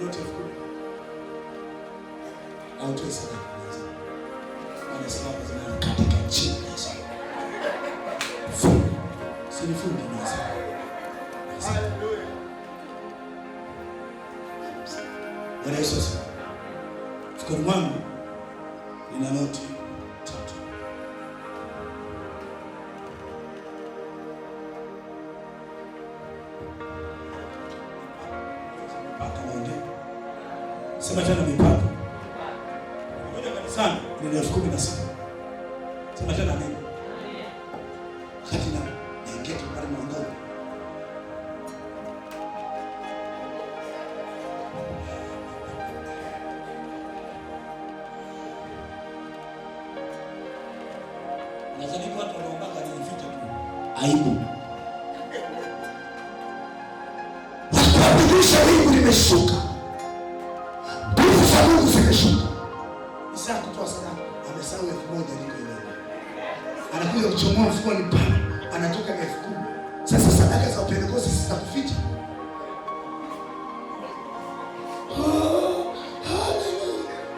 noti 10,000 au tu sadaka. Anasema zina katika chini ya Yesu. Sinifungi nasi. Haleluya. Bwana Yesu asifiwe. Mfukoni mwangu nina noti 3. Mpaka mwende. Sema tena mipaka. Ngoja kanisani ni 16,000. Sema tena nini? Wakati na naingia pale mlangoni. Nadhani watu wanaombaga ni vita tu. Aibu. Wakuabulisha wingu limeshuka. Nguvu za Mungu zimeshuka. Isa kutoa sadaka. Amesahau 1,000 liko ile. Anakuja kuchomoa mfukoni pana. Anatoka na 10,000. Sasa sadaka za Pentecost zitakuficha.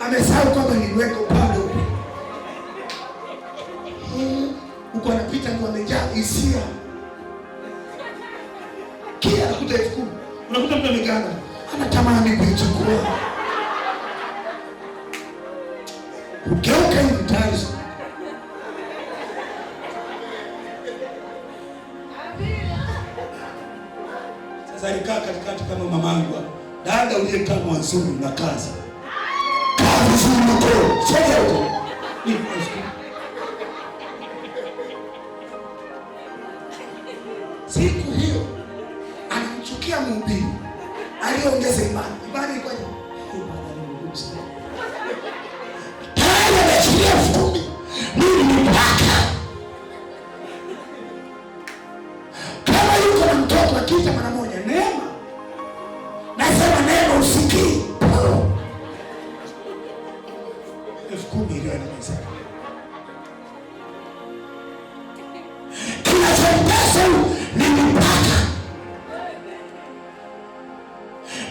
Amesahau kwamba niliweka upande huko. Huko anapita kwa amejaa hisia. Kila anakuta 10,000. Unakuta mtu amegana. Anatamani kuichukua. Ukeuka hivi tayari. Sasa alikaa katikati kama mamangu. Dada uliyekaa mwanzoni na kazi. Kazi ziko. Sasa huko. Ni siku hiyo anamchukia mhubiri aliyeongeza imani. Imani ilikuwa ni Mungu sana. Haya anachukia 10,000. Mimi ni mpaka. Kama yuko na mtoto akija mara moja, neema. Nasema neema usikii. 10,000 ndio anaweza. Kinachotesa ni mipaka.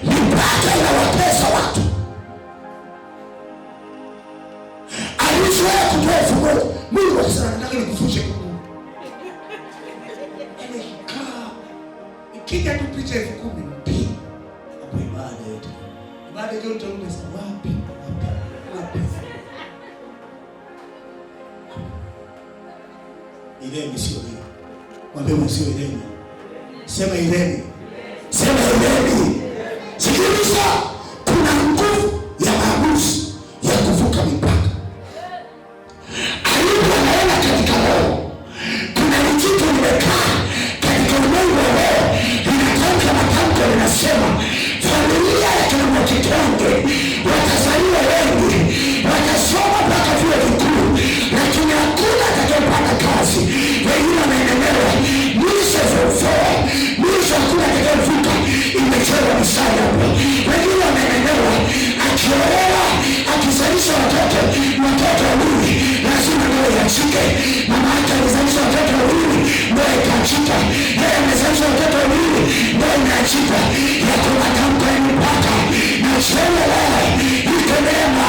Mipaka inawatesa watu. Alizoea kutoa 1,000. Mungu akisema nataka nikufushe kwa Mungu. Amekaa. Ikija tu picha 10,000 mpi. Hapo ibada yote. Ibada yote utaona wapi? Wapi? Irene sio hiyo. Mwambie sio Irene. Sema Irene. Sema Irene. Sikiliza, kuna nguvu ya maamuzi ya kuvuka mipaka. Ayubu anaona katika roho. Kuna kitu limekaa katika ulimwengu wa roho. Linatamka matamko linasema familia ya kina Mwakitonge watazaliwa wengi, watasoma mpaka vyuo vikuu, lakini hakuna atakayepata kazi. Wengine wanaendelea mwisho form 4, mwisho hakuna atakayevuka. Imechorwa mstari hapo. Wengine wanaendelea akiolewa, akizalisha watoto wawili, lazima ndoa iachike. Mama yake alizalisha watoto wawili, ndoa ikaachika. Yeye amezalisha watoto wawili, ndoa inaachika. Yako matamko ya mipaka. Na sema leo iko neema.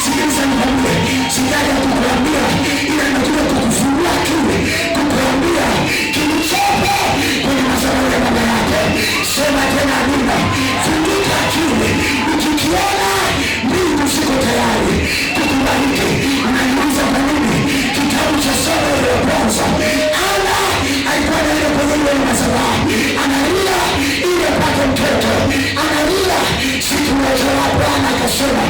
Sikiliza nikwambie, sitaki kukuambia, ila nataka kukufungua akili, kukuambia kilichopo kwenye madhabahu ya baba yako. Sema tena amina. Funguka akili. Ukikiona mbingu ziko tayari kukubariki. Unaniuliza kwa nini? Kitabu cha Samueli wa kwanza. Ana alikuwa anaenda kwenye ile madhabahu. Analia ili apate mtoto. Analia siku moja Bwana akasema,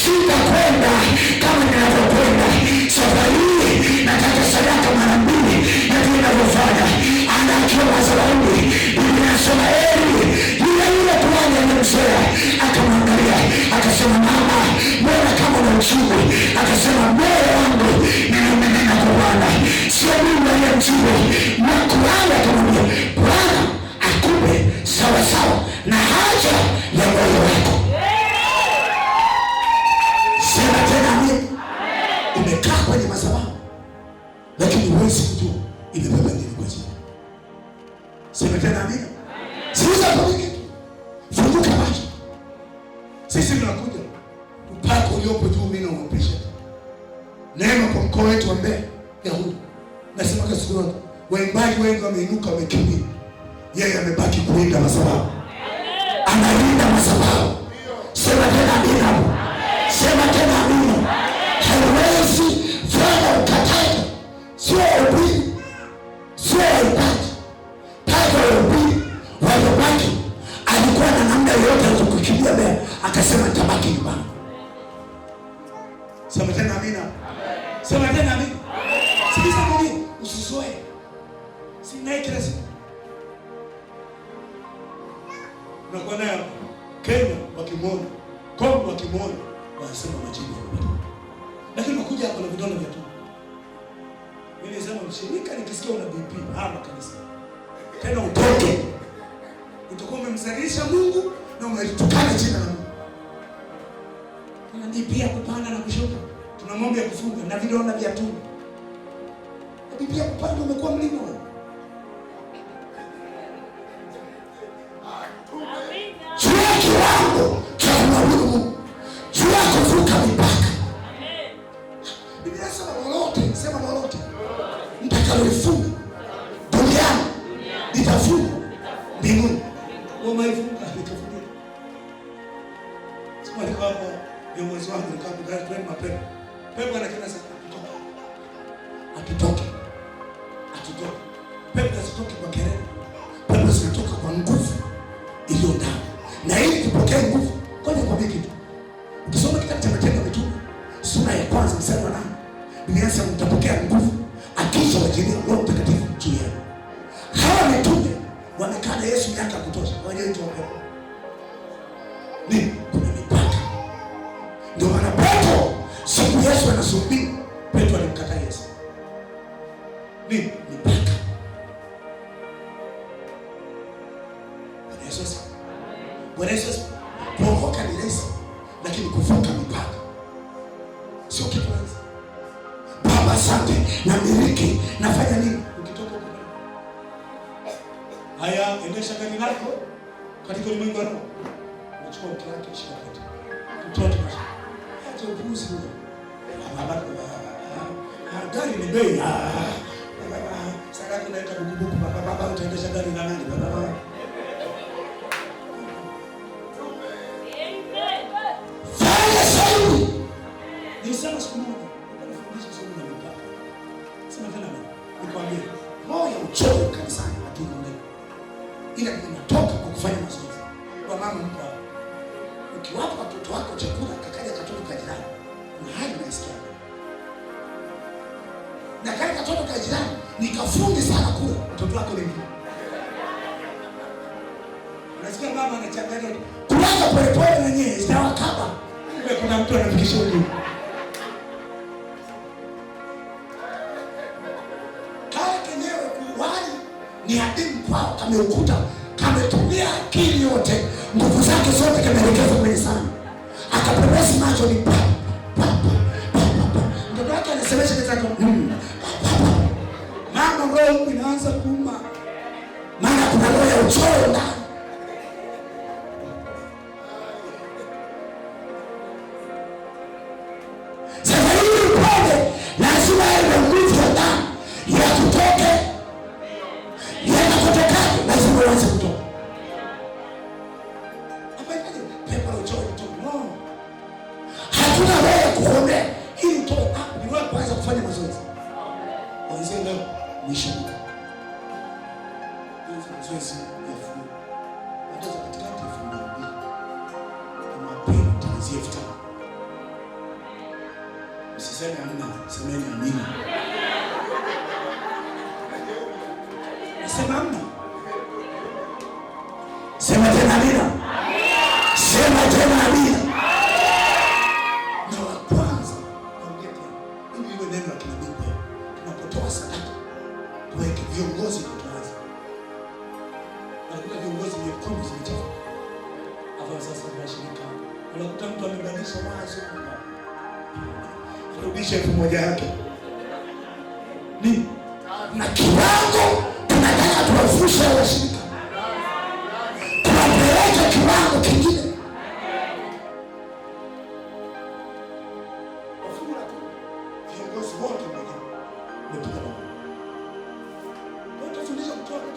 sitakwenda kama ninavyokwenda. Safari hii nataka sadaka mara 2 ya vile ninavyofanya. Anakiwa madhabahuni. Biblia inasema yule kuhani alimzea akamwangalia akasema, mama, mbona kama una uchungu? Akasema, moyo wangu ninamimina kwa Bwana, sio mimi aliyemjibu. Na kuhani akamwambia, Bwana akupe sawa sawa na haja ya moyo wako. Sema tena mimi. Umekaa kwenye madhabahu, lakini huwezi kujua imebeba nini kwa jina. Sema tena mimi. Sikiliza kwa nini? Funguka macho. Sisi tunakuja upako uliopo juu, mimi na appreciate neema kwa mkoa wetu wa Mbeya ya huyu. Nasema kwa sababu waimbaji wengi wameinuka, wamekimbia, yeye amebaki kulinda madhabahu. Analinda madhabahu. Sema tena amina. Sema tena amina. Haiwezi fanya ukataje. Sio ubiri. Sio ubaji. Tazo ubiri. Waliobaki alikuwa na namna yote ya kukimbia Mbeya, akasema nitabaki nyumbani. Sema tena amina. Sema tena amina. Sikiliza mimi, usizoe. Sina kila siku. Unakuwa nayo Kenya wakimwona, Kongo wakimwona, wanasema majini ya. Lakini unakuja hapa na vidole vya tumbo. Mimi nasema mshirika, nikisikia una BP hapa kanisa, tena utoke. Utakuwa umemzalisha Mungu na umelitukana jina la Mungu. Tuna BP ya kupanda na kushuka. Tuna ng'ombe ya kufunga na vidole vya tumbo. BP ya kupanda umekuwa mlima wewe. Jua kiwango cha kumwabudu Mungu. Jua kuvuka mipaka. Biblia inasema lolote, sema lolote mtakalofunga duniani litafungwa mbinguni. Umeifunga litafunguliwa. Sema ni kwamba viongozi wangu ni kama gari twende mapema. Pepo anakena sasa atutoke. Atutoke. Pepo asitoke kwa kelele. Pepo asitoke kwa nguvu iliyo ndani. Na ili tupokee nguvu, kwa nini kwambie kitu? Ukisoma kitabu cha Matendo ya Mitume sura ya 1 mstari wa 8, Biblia inasema mtapokea nguvu akisha wajilia Roho Mtakatifu juu yenu. Hawa mitume wamekaa na Yesu miaka ya kutosha, hawajaitwa pepo. Ni kuna mipaka. Ndio maana Petro siku Yesu anasubiri, Petro alimkataa Yesu. Ni mipaka. Bwana Yesu, kuokoka ni rahisi, lakini kuvuka mipaka sio kitu rahisi. Baba asante, na miliki nafanya nini? Ukitoka huko haya, endesha gari lako katika ulimwengu wa roho. Unachukua mke wake, shika kote. Mtoto acha upuuzi huo. Gari ni bei. Sasa unaweka bukubuku, baba utaendesha gari na nani baba? Nilisema siku moja, nilifundisha somo la mipaka. Sema tena mimi, nikwambie, moyo uchoyo kanisani hatuna leo. Ila inatoka kwa kufanya mazoezi. Kwa mama mpa. Ukiwapa watoto wako chakula, kakaja katoto ka jirani, kuna hali unasikia. Na kale katoto ka jirani, nikafungi sana kula, mtoto wako ni mimi. Unasikia mama anachanganya. Kulanga polepole na nyewe, zitawakaba. Kuna mtu anafikisha ujumbe. Ni adimu kwao, kameukuta, kametumia akili yote, nguvu zake zote kameelekeza kwenye sana. Akapepesi macho ni pa. Mtoto wake anasemesha kizako. Mama roho inaanza kuuma. Maana kuna roho ya uchoyo ndani. Sasa hili pale lazima iwe nguvu ya ndani ya kutoke. Lazima uanze kutoka. Hapa hivi pepo la uchoyo kutoka. No. Hakuna wewe kuombe ili utoke. Ni wewe kwanza kufanya mazoezi. Kuanzia leo mwisho. Mazoezi ya fungu. Ndio katikati ya fungu mbili. Kama pili tuanzie 5. Usiseme amina, semeni amina. Sema amina. Sema tena amina. Sema tena amina. Na wa kwanza naongea tena. Hili neno la kinabii. Tunapotoa sadaka, tuweke viongozi kutuanza. Na kuna viongozi nyekundu zimetoka. Hapo sasa tunashirika. Unakuta mtu amebadilisha wazo. Rudisha 1000 yake. Ni na kiwango tunataka tuwafushe washirika. Tunapeleka kiwango kingine. Because wote mmejaa. Mmepiga. Utafundisha mtoto